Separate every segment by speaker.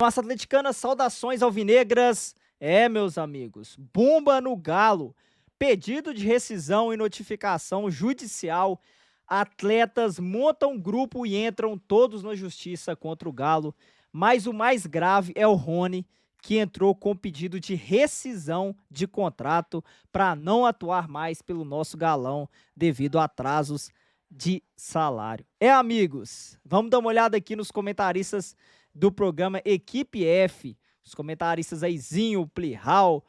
Speaker 1: Massa atleticana, saudações alvinegras. Meus amigos, bomba no Galo. Pedido de rescisão e notificação judicial. Atletas montam grupo e entram todos na justiça contra o Galo. Mas o mais grave é o Rony, que entrou com pedido de rescisão de contrato para não atuar mais pelo nosso Galão devido a atrasos de salário. Amigos, vamos dar uma olhada aqui nos comentaristas do programa Equipe F. Os comentaristas aí, Zinho, o Plihal,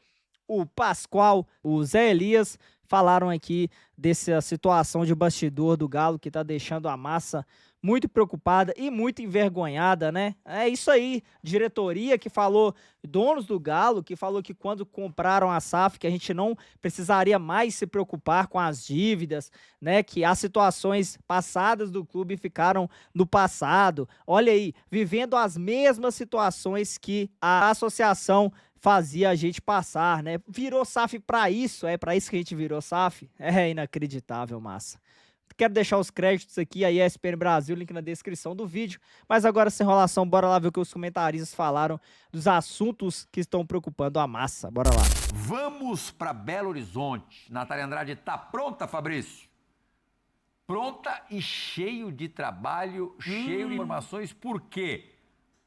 Speaker 1: o Pascoal, o Zé Elias, falaram aqui dessa situação de bastidor do Galo que tá deixando a massa muito preocupada e muito envergonhada, né? É isso aí, diretoria que falou, donos do Galo, que falou que quando compraram a SAF, que a gente não precisaria mais se preocupar com as dívidas, né? Que as situações passadas do clube ficaram no passado. Olha aí, vivendo as mesmas situações que a associação fazia a gente passar, né? Virou SAF para isso, é para isso que a gente virou SAF. É inacreditável, massa. Quero deixar os créditos aqui, a ESPN Brasil, link na descrição do vídeo. Mas agora, sem enrolação, bora lá ver o que os comentaristas falaram dos assuntos que estão preocupando a massa. Bora lá.
Speaker 2: Vamos para Belo Horizonte. Natália Andrade tá pronta, Fabrício? Pronta e cheio de trabalho, cheio de informações, porque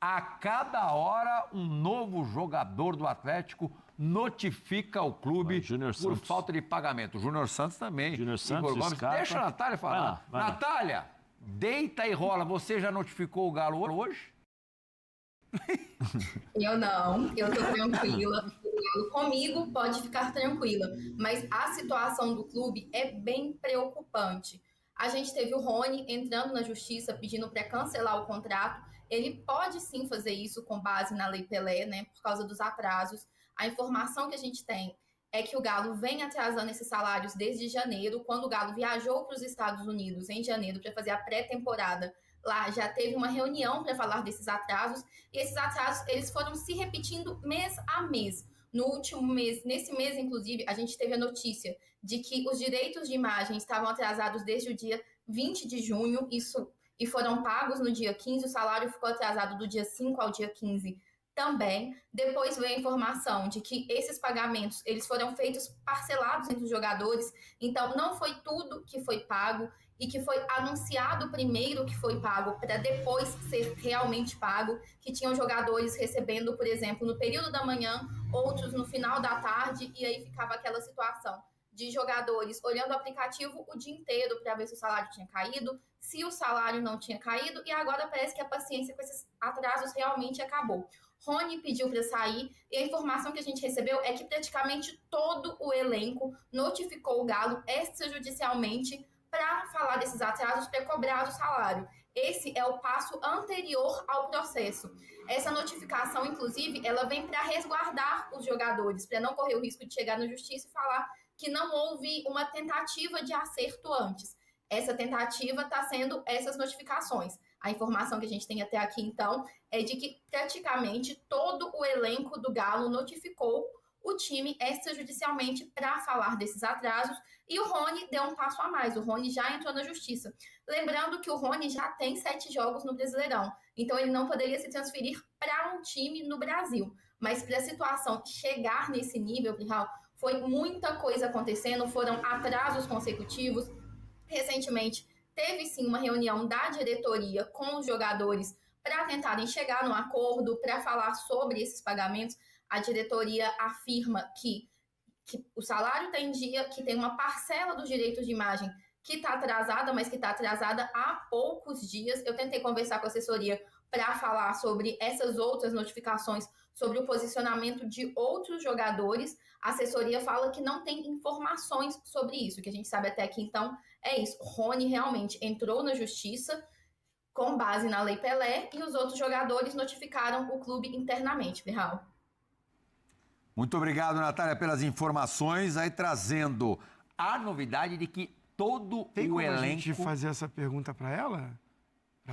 Speaker 2: a cada hora um novo jogador do Atlético notifica o clube por falta de pagamento. Júnior Santos também.
Speaker 3: Júnior Santos,
Speaker 2: Igor Gomes.
Speaker 3: Scarpa.
Speaker 2: Deixa a Natália falar.
Speaker 3: Vai lá.
Speaker 2: Natália, deita e rola. Você já notificou o Galo hoje?
Speaker 4: Eu não, eu tô tranquila. Comigo pode ficar tranquila, mas a situação do clube é bem preocupante. A gente teve o Rony entrando na justiça pedindo para cancelar o contrato. Ele pode sim fazer isso com base na Lei Pelé, né, por causa dos atrasos. A informação que a gente tem é que o Galo vem atrasando esses salários desde janeiro, quando o Galo viajou para os Estados Unidos em janeiro para fazer a pré-temporada. Lá já teve uma reunião para falar desses atrasos, e esses atrasos eles foram se repetindo mês a mês. No último mês, nesse mês, inclusive, a gente teve a notícia de que os direitos de imagem estavam atrasados desde o dia 20 de junho, e foram pagos no dia 15, o salário ficou atrasado do dia 5 ao dia 15 também. Depois veio a informação de que esses pagamentos eles foram feitos parcelados entre os jogadores, então não foi tudo que foi pago, e que foi anunciado primeiro que foi pago para depois ser realmente pago, que tinham jogadores recebendo, por exemplo, no período da manhã, outros no final da tarde, e aí ficava aquela situação de jogadores olhando o aplicativo o dia inteiro para ver se o salário tinha caído, se o salário não tinha caído, e agora parece que a paciência com esses atrasos realmente acabou. Rony pediu para sair, e a informação que a gente recebeu é que praticamente todo o elenco notificou o Galo extrajudicialmente para falar desses atrasos, para cobrar o salário. Esse é o passo anterior ao processo. Essa notificação, inclusive, ela vem para resguardar os jogadores, para não correr o risco de chegar na justiça e falar que não houve uma tentativa de acerto antes. Essa tentativa está sendo essas notificações. A informação que a gente tem até aqui, então, é de que praticamente todo o elenco do Galo notificou o time extrajudicialmente para falar desses atrasos, e o Rony deu um passo a mais. O Rony já entrou na justiça. Lembrando que o Rony já tem 7 jogos no Brasileirão, então ele não poderia se transferir para um time no Brasil. Mas para a situação chegar nesse nível, Plihal, foi muita coisa acontecendo, foram atrasos consecutivos. Recentemente, teve sim uma reunião da diretoria com os jogadores para tentarem chegar num acordo, para falar sobre esses pagamentos. A diretoria afirma que o salário está em dia, que tem uma parcela dos direitos de imagem que está atrasada, mas que está atrasada há poucos dias. Eu tentei conversar com a assessoria para falar sobre essas outras notificações, sobre o posicionamento de outros jogadores. A assessoria fala que não tem informações sobre isso. O que a gente sabe até aqui, então, é isso. Rony realmente entrou na justiça com base na Lei Pelé, e os outros jogadores notificaram o clube internamente, Plihal.
Speaker 2: Muito obrigado, Natália, pelas informações. Aí trazendo a novidade de que todo
Speaker 5: Tem
Speaker 2: o
Speaker 5: como
Speaker 2: elenco...
Speaker 5: a gente fazer essa pergunta para ela?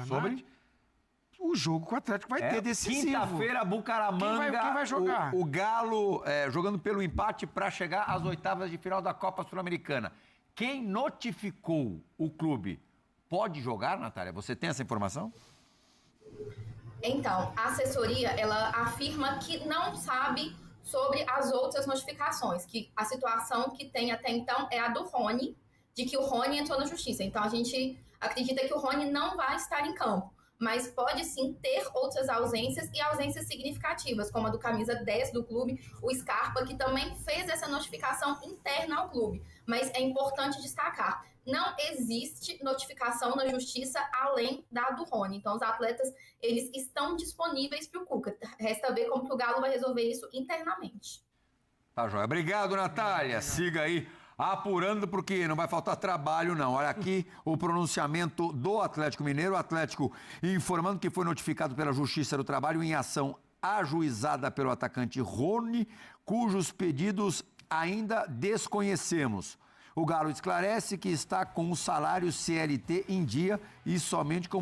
Speaker 2: Sobre?
Speaker 5: Nath? O jogo que o Atlético vai ter decisivo.
Speaker 2: Quinta-feira, Bucaramanga.
Speaker 5: Quem vai jogar?
Speaker 2: O Galo jogando pelo empate para chegar às oitavas de final da Copa Sul-Americana. Quem notificou o clube pode jogar, Natália? Você tem essa informação?
Speaker 4: Então, a assessoria, ela afirma que não sabe sobre as outras notificações, que a situação que tem até então é a do Rony, de que o Rony entrou na justiça. Então, a gente acredita que o Rony não vai estar em campo, mas pode sim ter outras ausências e ausências significativas, como a do camisa 10 do clube, o Scarpa, que também fez essa notificação interna ao clube. Mas é importante destacar, não existe notificação na justiça além da do Rony. Então, os atletas, eles estão disponíveis para o Cuca. Resta ver como que o Galo vai resolver isso internamente.
Speaker 2: Tá, joia. Obrigado, Natália. Siga aí apurando, porque não vai faltar trabalho, não. Olha aqui o pronunciamento do Atlético Mineiro. O Atlético informando que foi notificado pela Justiça do Trabalho em ação ajuizada pelo atacante Rony, cujos pedidos ainda desconhecemos. O Galo esclarece que está com o salário CLT em dia e somente com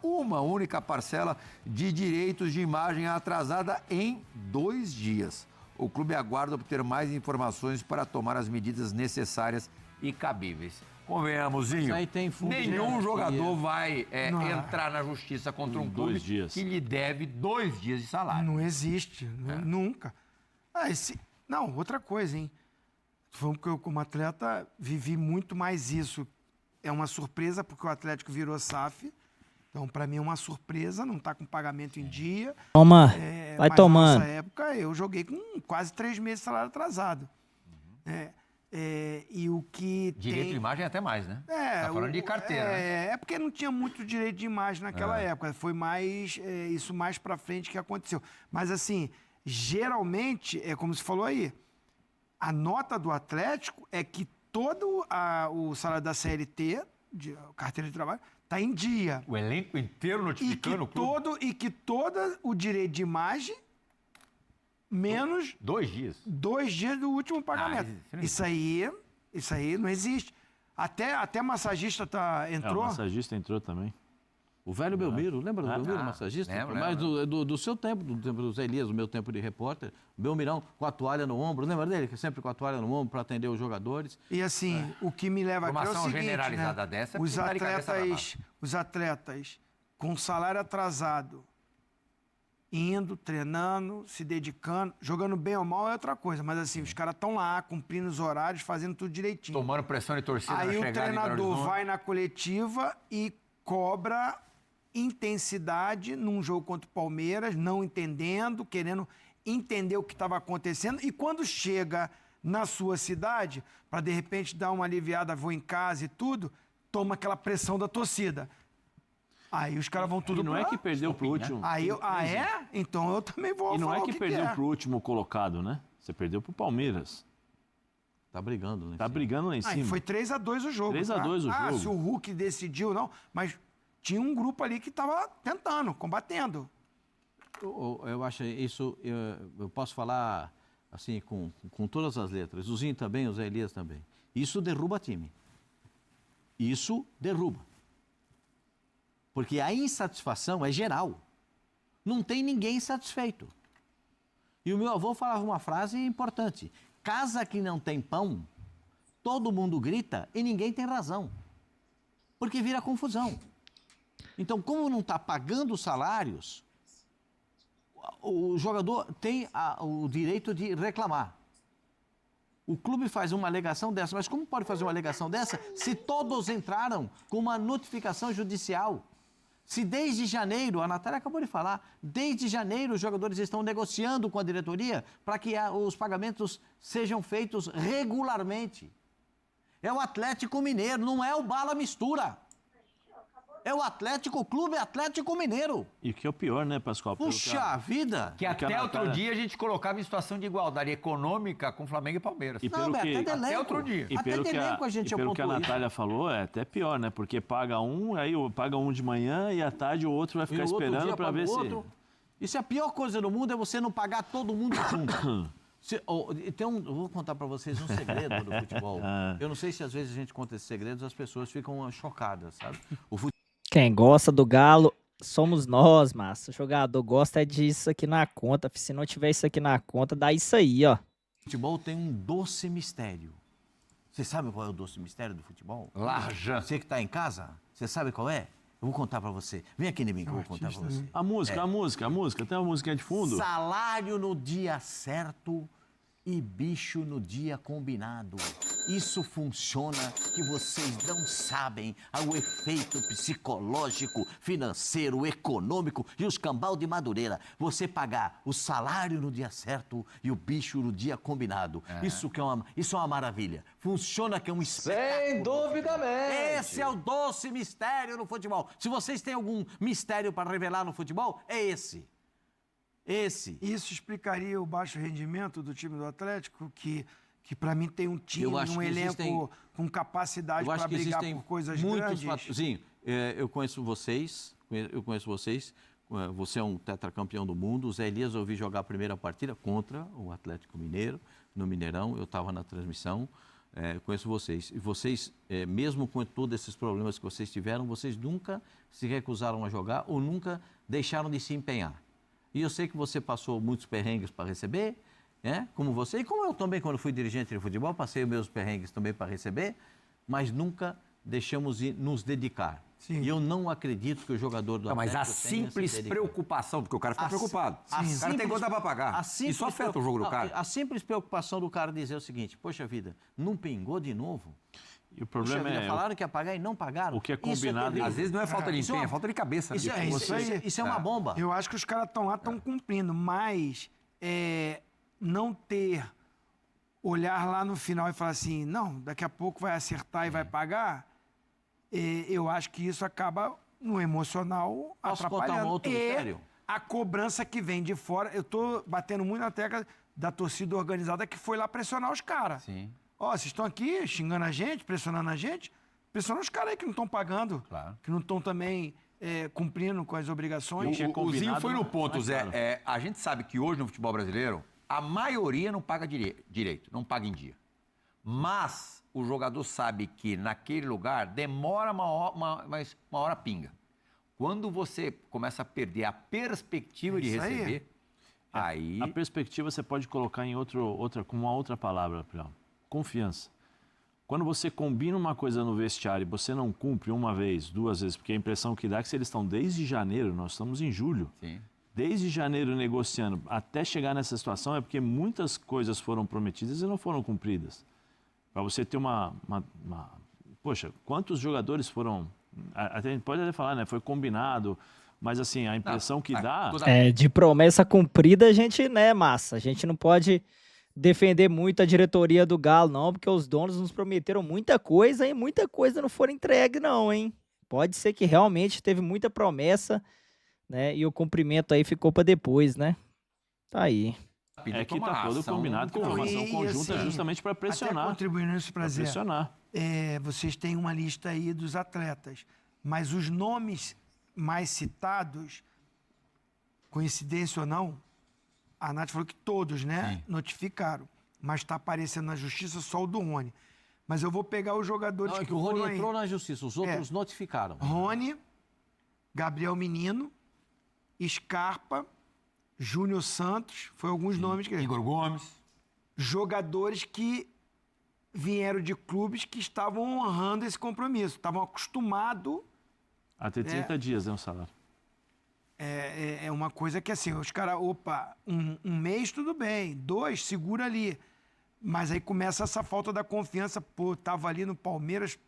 Speaker 2: uma única parcela de direitos de imagem atrasada em 2 dias. O clube aguarda obter mais informações para tomar as medidas necessárias e cabíveis. Convenhamos, Zinho,
Speaker 3: aí tem fundo de
Speaker 2: nenhum
Speaker 3: garantia.
Speaker 2: jogador vai entrar na justiça contra um clube que lhe deve 2 dias de salário.
Speaker 5: Não existe, nunca. Não, outra coisa, hein? Falando que eu, como atleta, vivi muito mais isso. É uma surpresa, porque o Atlético virou SAF. Então, para mim, é uma surpresa, não está com pagamento em dia.
Speaker 1: Toma, vai
Speaker 5: mas
Speaker 1: tomando.
Speaker 5: Nessa época, eu joguei com quase 3 meses de salário atrasado. E o que
Speaker 2: Direito de imagem é até mais, né? Tá falando de carteira, né?
Speaker 5: É porque não tinha muito direito de imagem naquela época. Foi mais isso mais para frente que aconteceu. Mas, assim, geralmente, é como você falou aí, a nota do Atlético é que todo o salário da CLT, carteira de trabalho, está em dia.
Speaker 2: O elenco inteiro notificando o clube?
Speaker 5: E que todo o direito de imagem, menos
Speaker 2: 2 dias.
Speaker 5: 2 dias do último pagamento. Isso aí não existe. Até massagista entrou.
Speaker 3: O massagista entrou também. O velho Belmiro, lembra do Belmiro, massagista?
Speaker 2: Lembro.
Speaker 3: Mas do seu tempo, do tempo do Zé Elias, do meu tempo de repórter. Belmirão com a toalha no ombro, lembra dele? Que sempre com a toalha no ombro para atender os jogadores.
Speaker 5: E assim, o que me leva aqui é o
Speaker 2: Informação
Speaker 5: seguinte,
Speaker 2: generalizada
Speaker 5: né?
Speaker 2: dessa,
Speaker 5: Os atletas com salário atrasado, indo, treinando, se dedicando, jogando bem ou mal é outra coisa, mas assim, os caras estão lá, cumprindo os horários, fazendo tudo direitinho.
Speaker 2: Tomando pressão e torcida
Speaker 5: Aí
Speaker 2: na
Speaker 5: o
Speaker 2: chegada em Belo
Speaker 5: treinador
Speaker 2: Horizonte.
Speaker 5: vai na coletiva e cobra intensidade num jogo contra o Palmeiras, não entendendo, querendo entender o que estava acontecendo, e quando chega na sua cidade, para de repente dar uma aliviada, vou em casa e tudo, toma aquela pressão da torcida. Aí os caras vão tudo
Speaker 3: E não é que perdeu pro último.
Speaker 5: Aí então eu também vou
Speaker 3: E não
Speaker 5: falar
Speaker 3: é
Speaker 5: o
Speaker 3: que perdeu
Speaker 5: é.
Speaker 3: pro último colocado, né? Você perdeu pro Palmeiras.
Speaker 6: Tá brigando, né?
Speaker 3: Tá brigando lá em
Speaker 5: E
Speaker 3: cima.
Speaker 5: foi 3-2 o jogo.
Speaker 3: 3-2 o jogo.
Speaker 5: Se o Hulk decidiu, não. Mas tinha um grupo ali que estava tentando, combatendo.
Speaker 6: Eu acho isso, eu posso falar assim com todas as letras. O Zinho também, o Zé Elias também. Isso derruba time. Isso derruba. Porque a insatisfação é geral. Não tem ninguém satisfeito. E o meu avô falava uma frase importante. Casa que não tem pão, todo mundo grita e ninguém tem razão. Porque vira confusão. Então, como não está pagando os salários, o jogador tem o direito de reclamar. O clube faz uma alegação dessa, mas como pode fazer uma alegação dessa se todos entraram com uma notificação judicial? Se desde janeiro, a Natália acabou de falar, desde janeiro os jogadores estão negociando com a diretoria para que os pagamentos sejam feitos regularmente. É o Atlético Mineiro, não é o Bala Mistura. É o Atlético Clube Atlético Mineiro.
Speaker 3: E o que é o pior, né, Pascoal?
Speaker 6: Puxa vida!
Speaker 2: Que até outro dia a gente colocava em situação de igualdade econômica com Flamengo e Palmeiras.
Speaker 3: E pelo que,
Speaker 2: até outro dia.
Speaker 3: E pelo que a Natália falou, é até pior, né? Porque paga um, aí paga um de manhã e à tarde o outro vai ficar esperando para ver se...
Speaker 6: Isso é a pior coisa do mundo, é você não pagar todo mundo junto. Eu vou contar para vocês um segredo do futebol. Eu não sei se às vezes a gente conta esses segredos, as pessoas ficam chocadas, sabe?
Speaker 1: Quem gosta do Galo somos nós, massa. O jogador gosta disso aqui na conta. Se não tiver isso aqui na conta, dá isso aí, ó.
Speaker 6: O futebol tem um doce mistério. Você sabe qual é o doce mistério do futebol?
Speaker 2: Laranja.
Speaker 6: Você que está em casa, você sabe qual é? Eu vou contar para você. Vem aqui em mim que eu vou contar para você.
Speaker 3: A música. Tem uma musiquinha de fundo?
Speaker 6: Salário no dia certo e bicho no dia combinado. Isso funciona que vocês não sabem o efeito psicológico, financeiro, econômico e os cambal de Madureira. Você pagar o salário no dia certo e o bicho no dia combinado. Isso é uma maravilha. Funciona que é um espetáculo.
Speaker 7: Sem duvidamente.
Speaker 6: Esse é o doce mistério no futebol. Se vocês têm algum mistério para revelar no futebol, é esse.
Speaker 5: Isso explicaria o baixo rendimento do time do Atlético, que para mim tem um time, um elenco com capacidade para brigar por coisas grandes.
Speaker 6: Sim, eu conheço vocês, você é um tetracampeão do mundo. O Zé Elias eu vi jogar a primeira partida contra o Atlético Mineiro, no Mineirão, eu estava na transmissão, conheço vocês. E vocês, mesmo com todos esses problemas que vocês tiveram, vocês nunca se recusaram a jogar ou nunca deixaram de se empenhar. E eu sei que você passou muitos perrengues para receber, como você, e como eu também, quando fui dirigente de futebol, passei os meus perrengues também para receber, mas nunca deixamos de nos dedicar.
Speaker 5: Sim.
Speaker 6: E eu não acredito que o jogador do Atlético
Speaker 2: Mas a simples preocupação, porque o cara fica preocupado. O cara tem conta para pagar. Isso afeta o jogo do cara.
Speaker 6: A simples preocupação do cara dizer o seguinte: poxa vida, não pingou de novo?
Speaker 3: E o problema
Speaker 6: falaram que ia pagar e não pagaram.
Speaker 3: O que é combinado.
Speaker 2: Às vezes não é falta de empenho, é falta de cabeça.
Speaker 6: Isso é uma bomba.
Speaker 5: Eu acho que os caras estão lá, estão cumprindo, mas não ter olhar lá no final e falar assim, não, daqui a pouco vai acertar e vai pagar, eu acho que isso acaba no emocional
Speaker 6: Posso contar
Speaker 5: atrapalhando.
Speaker 6: um outro mistério?
Speaker 5: A cobrança que vem de fora, eu tô batendo muito na tecla da torcida organizada que foi lá pressionar os caras.
Speaker 2: Sim.
Speaker 5: Ó, vocês estão aqui xingando a gente, pressionando a gente, pressionando os caras aí que não estão pagando, que não estão também cumprindo com as obrigações.
Speaker 2: O Zinho foi no ponto, Zé. A gente sabe que hoje no futebol brasileiro, a maioria não paga direito, não paga em dia. Mas o jogador sabe que naquele lugar demora uma hora pinga. Quando você começa a perder a perspectiva de receber, aí...
Speaker 3: A perspectiva você pode colocar em com uma outra palavra, confiança. Quando você combina uma coisa no vestiário e você não cumpre uma vez, duas vezes, porque a impressão que dá é que se eles estão desde janeiro, nós estamos em julho, desde janeiro negociando até chegar nessa situação, é porque muitas coisas foram prometidas e não foram cumpridas. Para você ter Poxa, quantos jogadores foram... A gente pode até falar, né? Foi combinado, mas assim, a impressão que dá...
Speaker 1: De promessa cumprida, a gente, massa, a gente não pode defender muito a diretoria do Galo, não, porque os donos nos prometeram muita coisa e muita coisa não foi entregue, não, hein? Pode ser que realmente teve muita promessa, né? E o cumprimento aí ficou para depois, né? Tá aí.
Speaker 3: É que tá todo combinado com uma ação conjunta justamente para pressionar.
Speaker 5: Até contribuindo isso para
Speaker 3: pressionar.
Speaker 5: Vocês têm uma lista aí dos atletas, mas os nomes mais citados, coincidência ou não, a Nath falou que todos, notificaram, mas está aparecendo na justiça só o do Rony. Mas eu vou pegar os jogadores
Speaker 6: não,
Speaker 5: que
Speaker 6: o Rony
Speaker 5: foram
Speaker 6: entrou na justiça, os outros notificaram.
Speaker 5: Rony, Gabriel Menino, Scarpa, Júnior Santos, foi alguns nomes que...
Speaker 2: Igor Gomes.
Speaker 5: Jogadores que vieram de clubes que estavam honrando esse compromisso, estavam acostumados...
Speaker 3: Até 30 dias, o salário.
Speaker 5: É uma coisa que assim, os caras, um mês tudo bem, 2, segura ali. Mas aí começa essa falta da confiança, tava ali no Palmeiras...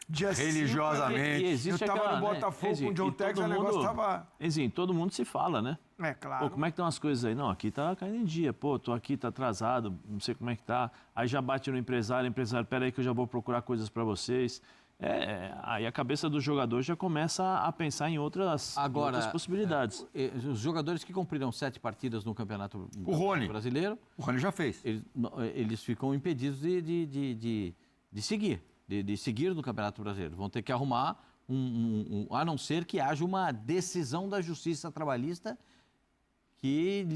Speaker 5: dia
Speaker 2: religiosamente.
Speaker 5: Eu tava no Botafogo com o John Tex, o negócio tava...
Speaker 3: todo mundo se fala, né?
Speaker 5: Claro.
Speaker 3: Como é que estão as coisas aí? Não, aqui tá caindo em dia. Tô aqui, tá atrasado, não sei como é que tá. Aí já bate no empresário, pera aí que eu já vou procurar coisas para vocês. Aí a cabeça do jogador já começa a pensar em outras possibilidades.
Speaker 6: Os jogadores que cumpriram 7 partidas no Campeonato Brasileiro...
Speaker 2: O Rony já fez.
Speaker 6: Eles ficam impedidos de seguir no Campeonato Brasileiro. Vão ter que arrumar a não ser que haja uma decisão da Justiça Trabalhista que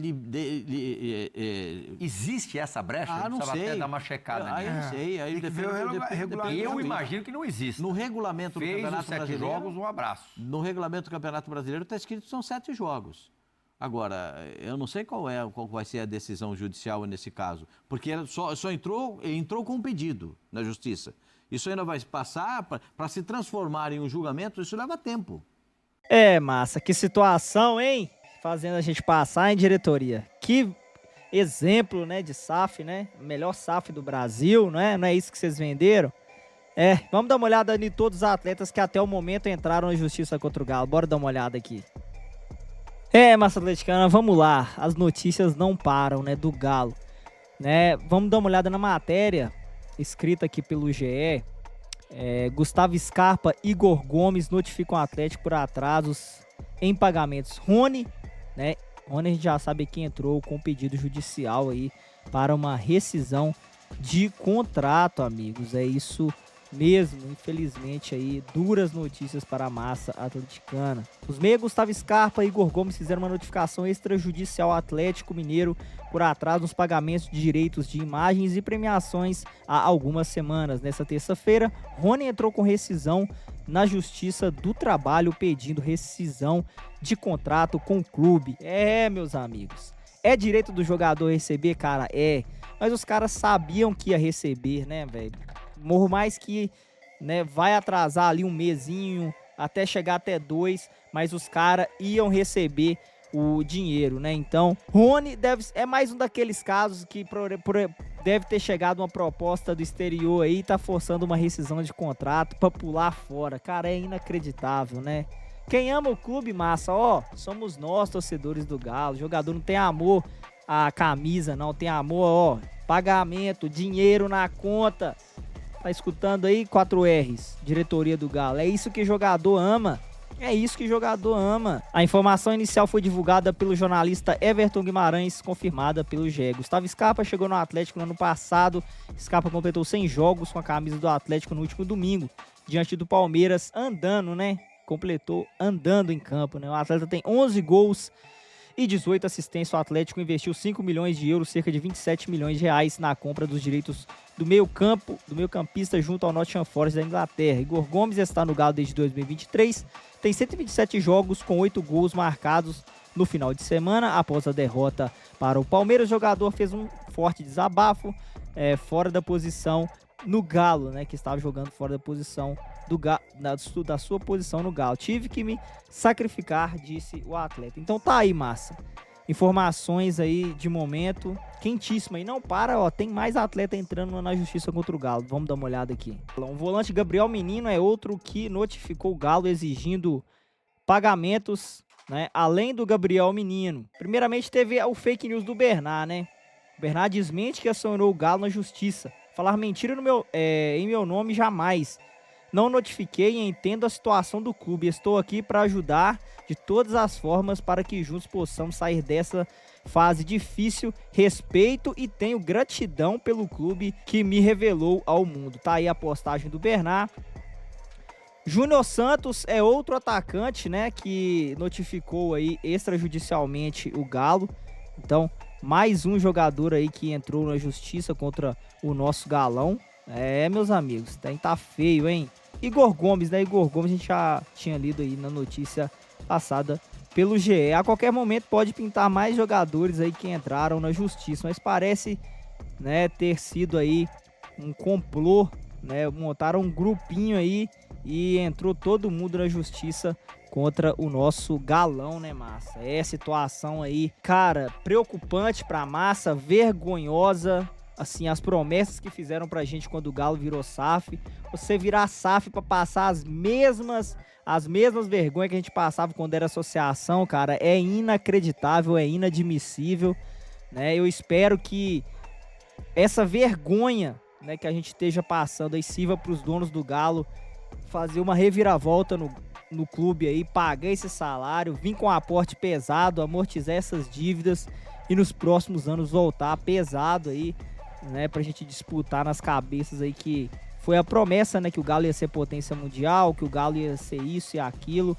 Speaker 2: existe essa brecha?
Speaker 6: Não sei.
Speaker 2: Até dar uma checada.
Speaker 6: Não sei. Aí
Speaker 2: eu imagino que não existe.
Speaker 6: No regulamento do Campeonato Brasileiro...
Speaker 2: jogos, um abraço.
Speaker 6: No regulamento do Campeonato Brasileiro está escrito que são 7 jogos. Agora, eu não sei qual vai ser a decisão judicial nesse caso, porque ela só entrou com um pedido na Justiça. Isso ainda vai passar para se transformar em um julgamento, isso leva tempo.
Speaker 1: É, Massa, que situação, hein? Fazendo a gente passar em diretoria. Que exemplo, né, de SAF, né? Melhor SAF do Brasil, não é? Não é isso que vocês venderam? É, vamos dar uma olhada em todos os atletas que até o momento entraram na justiça contra o Galo. Bora dar uma olhada aqui. É, Massa Atleticana, vamos lá. As notícias não param, né, do Galo. Né? Vamos dar uma olhada na matéria escrita aqui pelo GE. Gustavo Scarpa e Igor Gomes notificam o Atlético por atrasos em pagamentos. Rony, né? Rony a gente já sabe que entrou com pedido judicial aí para uma rescisão de contrato, amigos. É isso mesmo, infelizmente aí, duras notícias para a massa atleticana. Os meias Gustavo Scarpa e Igor Gomes fizeram uma notificação extrajudicial ao Atlético Mineiro por atraso nos pagamentos de direitos de imagens e premiações há algumas semanas. Nessa terça-feira, Rony entrou com rescisão na Justiça do Trabalho pedindo rescisão de contrato com o clube. É, meus amigos, é direito do jogador receber, cara? É, mas os caras sabiam que ia receber, né, velho? Por mais que, né, vai atrasar ali um mesinho, até chegar até 2, mas os caras iam receber o dinheiro, né? Então, Rony é mais um daqueles casos que deve ter chegado uma proposta do exterior aí e tá forçando uma rescisão de contrato pra pular fora. Cara, é inacreditável, né? Quem ama o clube, massa, ó, somos nós, torcedores do Galo. O jogador não tem amor à camisa, não. Tem amor, ó, pagamento, dinheiro na conta. Tá escutando aí? 4Rs, diretoria do Galo. É isso que jogador ama. É isso que jogador ama. A informação inicial foi divulgada pelo jornalista Everton Guimarães, confirmada pelo GE. Gustavo Scarpa chegou no Atlético no ano passado. Scarpa completou 100 jogos com a camisa do Atlético no último domingo, diante do Palmeiras, andando, né? Completou andando em campo, né? O atleta tem 11 gols e 18 assistências. O Atlético investiu 5 milhões de euros, cerca de 27 milhões de reais, na compra dos direitos do meio-campista junto ao Nottingham Forest da Inglaterra. Igor Gomes está no Galo desde 2023, tem 127 jogos com 8 gols marcados no final de semana. Após a derrota para o Palmeiras, o jogador fez um forte desabafo fora da posição no Galo, né, que estava jogando fora da posição da sua posição no Galo. Tive que me sacrificar, disse o atleta. Então tá aí, massa. Informações aí de momento quentíssima. E não para, ó, tem mais atleta entrando na justiça contra o Galo. Vamos dar uma olhada aqui. O volante Gabriel Menino é outro que notificou o Galo exigindo pagamentos, né, além do Gabriel Menino. Primeiramente teve o fake news do Bernard, né? O Bernard desmente que acionou o Galo na justiça. Falar mentira em meu nome jamais. Não notifiquei e entendo a situação do clube. Estou aqui para ajudar de todas as formas para que juntos possamos sair dessa fase difícil. Respeito e tenho gratidão pelo clube que me revelou ao mundo. Tá aí a postagem do Bernard. Júnior Santos é outro atacante, né, que notificou aí extrajudicialmente o Galo. Então, mais um jogador aí que entrou na justiça contra o nosso Galão. É, meus amigos, tá feio, hein? Igor Gomes, né? Igor Gomes a gente já tinha lido aí na notícia passada pelo GE. A qualquer momento pode pintar mais jogadores aí que entraram na justiça, mas parece, né, ter sido aí um complô, né? Montaram um grupinho aí e entrou todo mundo na justiça contra o nosso Galão, né, massa? É situação aí, cara, preocupante pra massa, vergonhosa. Assim, as promessas que fizeram pra gente quando o Galo virou SAF, você virar SAF pra passar as mesmas vergonhas que a gente passava quando era associação, cara, é inacreditável, é inadmissível, né? Eu espero que essa vergonha, né, que a gente esteja passando aí sirva pros donos do Galo fazer uma reviravolta no clube aí, pagar esse salário, vir com um aporte pesado, amortizar essas dívidas e nos próximos anos voltar pesado aí, né, pra gente disputar nas cabeças aí, que foi a promessa, né, que o Galo ia ser potência mundial, que o Galo ia ser isso e aquilo.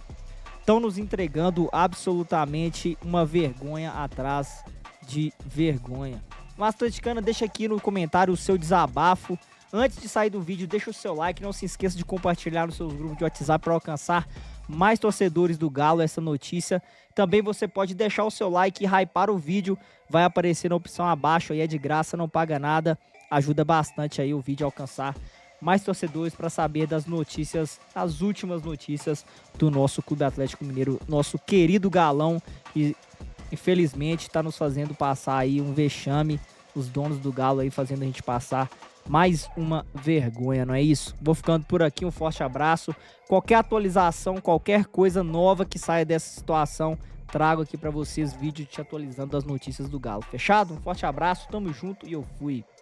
Speaker 1: Estão nos entregando absolutamente uma vergonha atrás de vergonha. Mas, Atleticana, deixa aqui no comentário o seu desabafo. Antes de sair do vídeo, deixa o seu like, não se esqueça de compartilhar nos seus grupos de WhatsApp para alcançar mais torcedores do Galo essa notícia. Também você pode deixar o seu like e hypar o vídeo, vai aparecer na opção abaixo aí, é de graça, não paga nada, ajuda bastante aí o vídeo a alcançar mais torcedores para saber das notícias, as últimas notícias do nosso Clube Atlético Mineiro, nosso querido Galão, que infelizmente está nos fazendo passar aí um vexame, os donos do Galo aí fazendo a gente passar mais uma vergonha, não é isso? Vou ficando por aqui, um forte abraço. Qualquer atualização, qualquer coisa nova que saia dessa situação, trago aqui para vocês vídeo te atualizando das notícias do Galo. Fechado? Um forte abraço, tamo junto e eu fui.